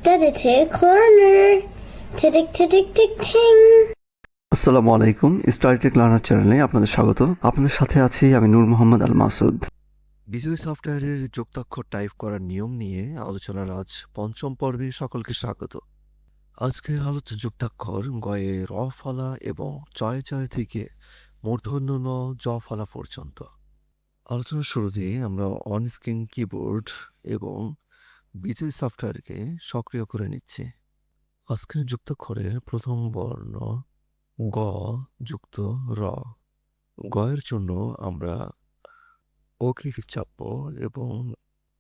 Study corner. Tick tick tick tick ting. আসসালামু আলাইকুম। স্টাডিটেক learner চ্যানেলে আপনাদের স্বাগত। আপনাদের সাথে আছি আমি নূর মোহাম্মদ আল মাসুদ। বিজয় সফটওয়্যারের যুক্তাক্ষর টাইপ করার নিয়ম নিয়ে আলোচনার আজ পঞ্চম পর্বে সকলকে স্বাগত। আজকের আলোচ্য যুক্তাক্ষর গয়ে র ফলা এবং চয়ে চয়ে থেকে মূর্ধন্য ন জ ফলা পর্যন্ত। আলোচনার শুরুতে আমরা অন স্ক্রিন কিবোর্ড এবং বিজয় সফটওয়্যারকে সক্রিয় করে নিচ্ছি। আজকের যুক্তাক্ষরের প্রথম বর্ণ গ যুক্ত র। গয়ের জন্য আমরা ওকে চাপবো এবং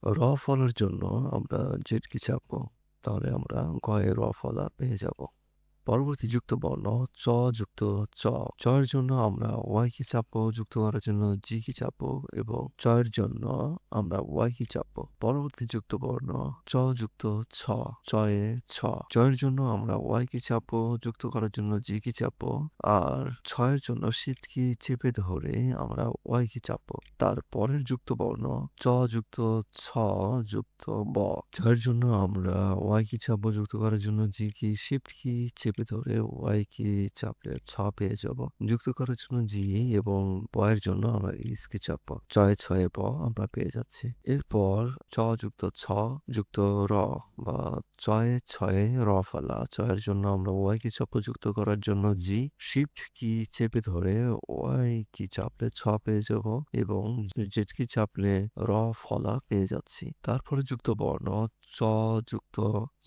র ফলার জন্য আমরা জেড কি চাপবো, তাহলে আমরা গয়ে র ফলা পেয়ে যাব। পরবর্তী যুক্ত বর্ণ চ যুক্ত চ। চয়ের জন্য আমরা ওয়াই কি চাপবো, যুক্ত করার জন্য জি কি চাপবো এবং চয়ের জন্য আমরা ওয়াই কি চাপবো। পরবর্তী যুক্ত বর্ণ চ যুক্ত ছ। চয়ে ছ। চয়ের জন্য আমরা ওয়াই কি চাপবো, যুক্ত করার জন্য জি কি চাপবো আর ছয়ের জন্য শিফট কি চেপে ধরে আমরা ওয়াই কি চাপবো। তারপরের যুক্ত বর্ণ চ যুক্ত ছ যুক্ত ব। ছয়ের জন্য আমরা ওয়াই কি চাপবো, যুক্ত করার জন্য জি কি শিফট কি চেপে ধরে ওয়াই কি চাপলে ছ পেয়ে যাব। যুক্ত করার জন্য জি এবং বয়ের জন্য আমরা ইস কি চাপবো, ছয়ে ছয়ে ব আমরা পেয়ে যাচ্ছি। এরপর চ যুক্ত ছ যুক্ত র বা ছয়ে ছয়ে র ফেলা। ছয়ের জন্য আমরা ওয়াই কি চাপবো, যুক্ত করার জন্য জি শিফট কি চেপে ধরে ওয়াই কি চাপলে ছ পেয়ে যাব এবং জেড কি চাপলে র ফলা পেয়ে যাচ্ছি। তারপরে যুক্ত বর্ণ চ যুক্ত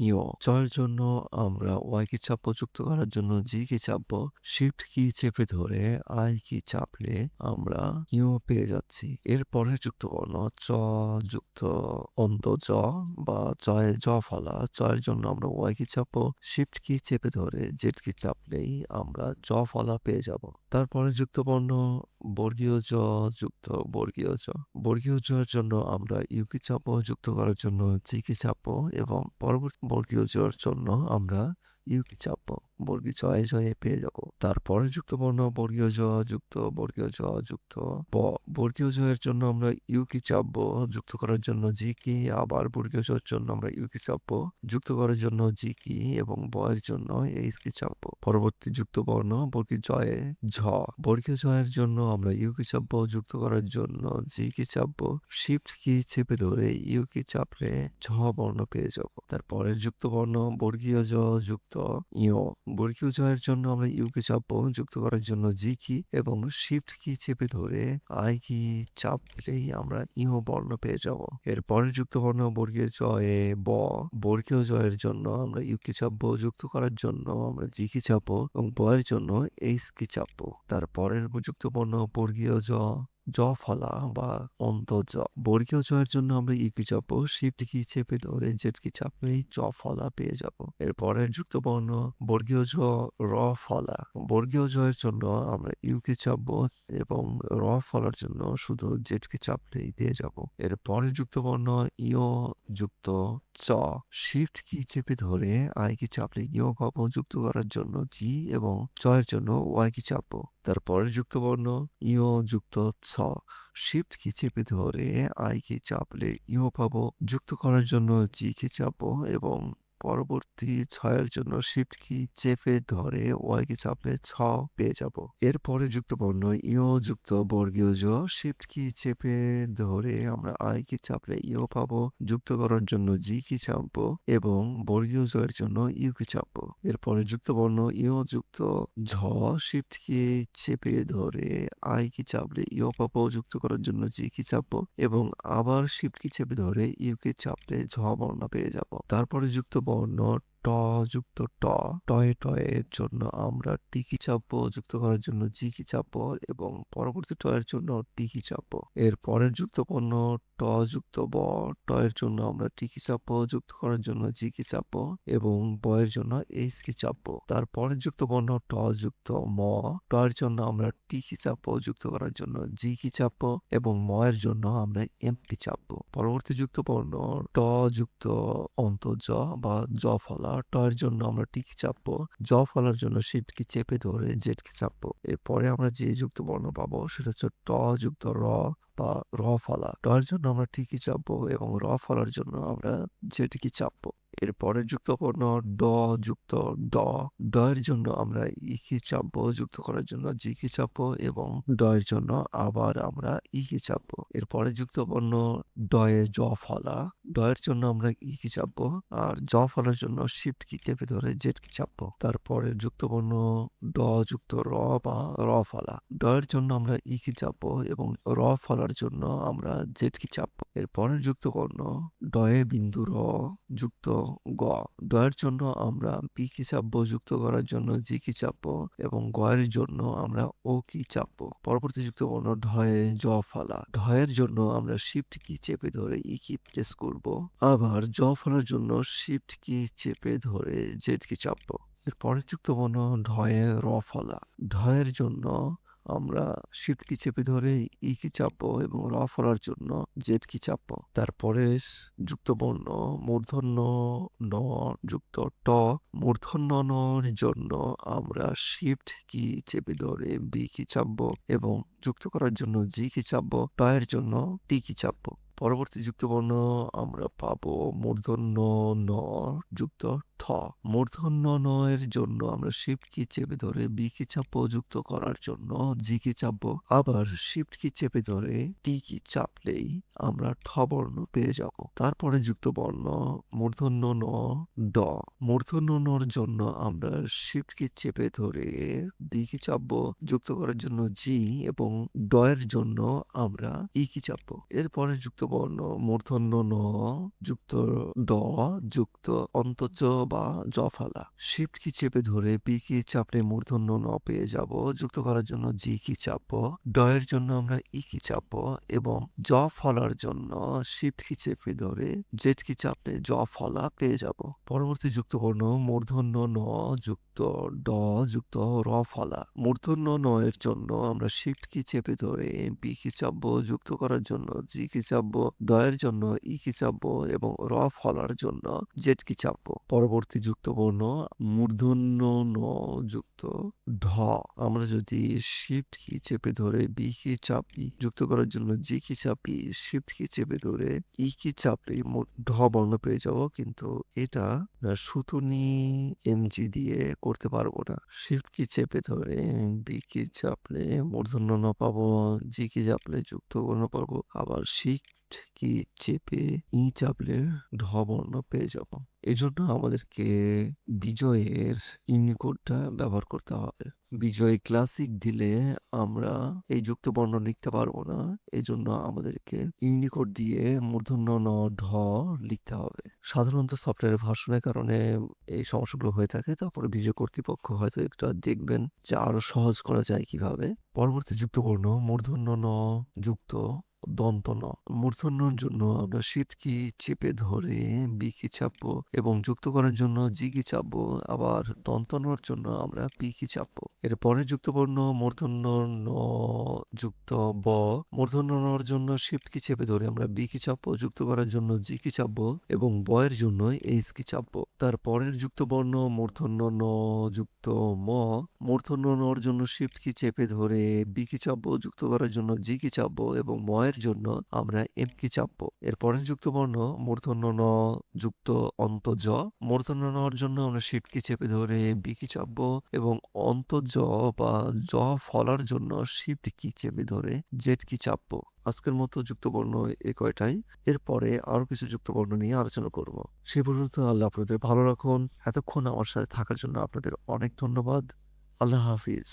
ইয়। চয়ের জন্য আমরা ওয়াই কি চাপবো, যুক্ত করার জন্য জি কি চাপবো, শিফট কি চেপে ধরে আই কি চাপলে আমরা ইয় পেয়ে যাচ্ছি। এরপরে যুক্ত বর্ণ চ যুক্ত অন্ত জ বা চয়ে জ ফলা। চয়ের জন্য আমরা ওয়াই কি চাপবো, শিফট কি চেপে ধরে জেড কি চাপলেই আমরা জ ফলা পেয়ে যাব। তারপরে যুক্ত বর্ণ বর্গীয় জ যুক্ত বর্গীয় জ। বর্গীয় জয়ের জন্য আমরা ইউ কি চাপবো, যুক্ত করার জন্য জি কি চাপবো এবং পরবর্তী বর্গীয় জয়ের জন্য আমরা ইউ কি চাপবো, বর্গীয় জয়ে জয়ে পেয়ে যাব। তারপরে যুক্ত বর্ণ বর্গীয় জ যুক্ত বর্গীয় জ যুক্ত ব। বর্গীয় জয়ের জন্য আমরা ইউ কি চাপবো, যুক্ত করার জন্য জি কি, আবার বর্গীয় জয়ের জন্য আমরা ইউ কি চাপবো, যুক্ত করার জন্য জি কি এবং বয়ের জন্য এইচ কি চাপবো। পরবর্তী যুক্ত বর্ণ বর্গীয় জয়ে ঝ। বর্গীয় জয়ের জন্য আমরা ইউ কি চাপবো, যুক্ত করার জন্য জি কি চাপবো, শিফট কি চেপে ধরে ইউ কি চাপলে ঝ বর্ণ পেয়ে যাব। তারপরে যুক্ত বর্ণ বর্গীয় জ যুক্ত ইয়। বর্গীয় জয়ের জন্য আমরা ইউ কি চাপবো, যুক্ত করার জন্য জি কি এবং শিফট কি চেপে ধরে আই কি চাপলেই আমরা ইহ বর্ণ পেয়ে যাব। এরপরে যুক্ত বর্ণ বর্গীয় জয়ে ব। বর্গীয় জয়ের জন্য আমরা ইউ কি চাপবো, যুক্ত করার জন্য আমরা জি কি চাপবো এবং বয়ের জন্য এইচ কি চাপবো। তারপরের যুক্ত বর্ণ বর্গীয় জ ফলা বা অন্ত জ। বর্গীয় জয়ের জন্য আমরা ই কি চাপবো, শিফট কি চেপে ধরে জেড কি চাপলেই জ ফলা পেয়ে যাব। এরপরের যুক্ত বর্ণ বর্গীয় জ র ফলা। বর্গীয় জয়ের জন্য আমরা ইউ কি চাপবো এবং র ফলার জন্য শুধু জেড কি চাপলেই দিয়ে যাব। এরপরের যুক্ত বর্ণ ইয় যুক্ত চ। শিফট কি চেপে ধরে আই কি চাপলে ইয় পাবো, যুক্ত করার জন্য জি এবং চয়ের জন্য ওয়াই কি চাপবো। তারপরের যুক্ত বর্ণ ইয় যুক্ত ছ। শিফট কি চেপে ধরে আই কি চাপলে ইয় পাবো, যুক্ত করার জন্য জি কি চাপবো এবং পরবর্তী ছয়ের জন্য শিফট কি চেপে ধরে ওয়াই কি চাপলে ছ পেয়ে যাব। এরপরে যুক্ত বর্ণ ইয় যুক্ত বর্গীয় জ। শিফট কি চেপে ধরে আমরা আই কি চাপলে ইয় পাবো, যুক্ত করার জন্য জি কি চাপবো এবং বর্গীয় জয়ের জন্য ইউ কি চাপবো। এরপরে যুক্ত বর্ণ ইয় যুক্ত ঝ। শিফট কি চেপে ধরে আই কি চাপলে ইয় পাবো, যুক্ত করার জন্য জি কি চাপবো এবং আবার শিফট কি চেপে ধরে ইউ কি চাপলে ঝ বর্ণ পেয়ে যাব। তারপরে যুক্ত বর্ণ ট যুক্ত ট। টয়ে টয়ের জন্য আমরা টি কি চাপবো, যুক্ত করার জন্য জি কি চাপবো এবং পরবর্তী টয়ের জন্য টি কি চাপবো। এর পরের যুক্ত বর্ণ ট যুক্ত ব। টয়ের জন্য আমরা টি কি চাপবো, যুক্ত করার জন্য জি কি চাপবো এবং বয়ের জন্য এইচ কি চাপবো। তারপরে যুক্ত বর্ণ ট যুক্ত ম। টয়ের জন্য আমরা টি কি চাপবো, যুক্ত করার জন্য জি কি চাপবো এবং ময়ের জন্য আমরা এম কি চাপবো। পরবর্তী যুক্ত বর্ণ ট যুক্ত অন্ত জ বা জ ফলা। টয়ের জন্য আমরা টি কি চাপবো, জ ফলার জন্য শিফট কি চেপে ধরে জেড কি চাপবো। এরপরে আমরা যে যুক্ত বর্ণ পাবো সেটা হচ্ছে ট যুক্ত র বা র ফলা। টয়ের জন্য আমরা টি কি চাপবো এবং র ফলার জন্য আমরা জেড কি চাপবো। এর পরের যুক্তবর্ণ ড যুক্ত ড। ড এর জন্য আমরা ই কি চাপবো, যুক্ত করার জন্য জি কি চাপবো এবং ড এর জন্য আবার আমরা ই কি চাপবো। এর পরে যুক্তবর্ণ ড এ জ ফলা। ড এর জন্য আমরা ই কি চাপবো আর জ ফলার জন্য শিফট কি চেপে ধরে জেড কি চাপবো। তারপরে যুক্তবর্ণ ড যুক্ত র বা র ফলা। ড এর জন্য আমরা ই কি চাপবো এবং র ফলার জন্য আমরা জেড কি চাপবো। এর পরের যুক্তবর্ণ ড এ বিন্দু র যুক্ত গ। ড এর জন্য আমরা পি কি চাপবো, যুক্ত করার জন্য জি কি চাপবো এবং গ এর জন্য আমরা ও কি চাপবো। পরবর্তী যুক্তবর্ণ ঢ এ জ ফলা। ঢ এর জন্য আমরা শিফট কি চেপে ধরে ই কি প্রেস করব। আবার জ ফলার জন্য শিফট কি চেপে ধরে জেড কি চাপবো। এর পরের যুক্তবর্ণ ঢ এ র ফলা। ঢ এর জন্য আমরা শিফট কি চেপে ধরে ই কি চাপবো এবং র ফলার জন্য জেড কি চাপবো। তারপরে যুক্তবর্ণ মূর্ধন্য ন যুক্ত ট। মূর্ধন্য নর জন্য আমরা শিফট কি চেপে ধরে বি কি চাপবো এবং যুক্ত করার জন্য জি কি চাপবো। ট এর জন্য টি কি চাপবো। পরবর্তী যুক্তবর্ণ আমরা পাবো মূর্ধন্য ন যুক্ত ঠ। মূর্ধন্য ন এর জন্য আমরা শিফট কি চেপে ধরে বি কি চাপবো, যুক্ত করার জন্য জি কি চাপবো। আবার শিফট কি চেপে ধরে টি কি চাপলেই আমরা ঠ বর্ণ পেয়ে যাব। তারপরে যুক্তবর্ণ মূর্ধন্য ন ড। মূর্ধন্য নর জন্য আমরা শিফট কি চেপে ধরে বি কি চাপবো, যুক্ত করার জন্য জি এবং ড এর জন্য আমরা ই কি চাপবো। এরপরে যুক্তবর্ণ মূর্ধন্য ন যুক্ত ড যুক্ত অন্তজ বা জ ফালা। শিফট কি চেপে ধরে বি কি চাপলে মূর্ধন্য ন পেয়ে যাব, যুক্ত করার জন্য জি কি চাপবো। ড এর জন্য আমরা ই কি চাপবো এবং জ ফলার জন্য শিফট কি চেপে ধরে জেড কি চাপলে জ ফলা পেয়ে যাব। পরবর্তী যুক্তবর্ণ মূর্ধন্য ন যুক্ত ড যুক্ত র ফলা। মূর্ধন্য ন এর জন্য আমরা শিফট কি চেপে ধরে বি কি চাপবো, যুক্ত করার জন্য জি কি চাপবো। ড এর জন্য ই কি চাপবো এবং র ফলার জন্য জেড কি চাপবো। পরবর্তী যুক্তবর্ণ মূর্ধন্য ন যুক্ত ঢ। আমরা যদি শিফট কি চেপে ধরে বি কি চাপি, যুক্ত করার জন্য জি কি চাপি, শিফট কি চেপে ধরে ই কি চাপলে ঢ বর্ণ পেয়ে যাব, কিন্তু এটা সুতুনি এমজি দিয়ে করতে পারবো না। শিফট কি চেপে ধরে বি কি চাপলে মূর্ধন্য ন পাবো, জি কি চাপলে যুক্ত বর্ণ পাবো, আবার শিফট কি চেপে ই চাপলে ঢ বর্ণ পেয়ে যাব। এই জন্য আমাদেরকে বিজয়ের ইউনিকোডটা ব্যবহার করতে হবে। বিজয় ক্লাসিক দিলে আমরা এই যুক্ত বর্ণ লিখতে পারবো না, এই জন্য আমাদেরকে ইউনিকোড দিয়ে মূর্ধন্য ন ঢ লিখতে হবে। সাধারণত সফটওয়্যারের ভার্সনের কারণে এই সমস্যাগুলো হয়ে থাকে। তারপরে বিজয় কর্তৃপক্ষ হয়তো একটা দেখবেন যে আরো সহজ করা যায় কিভাবে। পরবর্তী যুক্তবর্ণ মূর্ধন্য ন যুক্ত দন্ত ন। মূর্ধন্যর জন্য আমরা শিফট কি চেপে ধরে বি কি চাপবো এবং যুক্ত করার জন্য জি কি চাপবো, আবার দন্ত নর জন্য আমরা পি কি চাপবো। এর পরে যুক্তবর্ণ মূর্ধন্য ন যুক্ত ব। মূর্ধন্য নর জন্য শিফট কি চেপে ধরে আমরা বি কি চাপবো, যুক্ত করার জন্য জি কি চাপবো এবং ব এর জন্য এইচ কি চাপবো। তারপরের যুক্তবর্ণ মূর্ধন্য ন যুক্ত ম। মূর্ধন্য নর জন্য শিফট কি চেপে ধরে বি কি চাপবো, যুক্ত করার জন্য জি কি চাপবো এবং ম এর জন্য আমরা এম কি চাপবো। এর পরের যুক্তবর্ণ মূর্ধন্য ন যুক্ত অন্তজ। মূর্ধন্য নর জন্য আমরা শিফট কি চেপে ধরে বি কি চাপবো এবং অন্তজ বা জ ফলার জন্য শিফট কি চেপে ধরে জেড কি চাপবো। আজকের মতো যুক্তবর্ণ এ কয়টাই। এরপরে আরো কিছু যুক্তবর্ণ নিয়ে আলোচনা করব। সে পর্যন্ত আল্লাহ আপনাদের ভালো রাখুন। এতক্ষণ আমার সাথে থাকার জন্য আপনাদের অনেক ধন্যবাদ। আল্লাহ হাফিজ।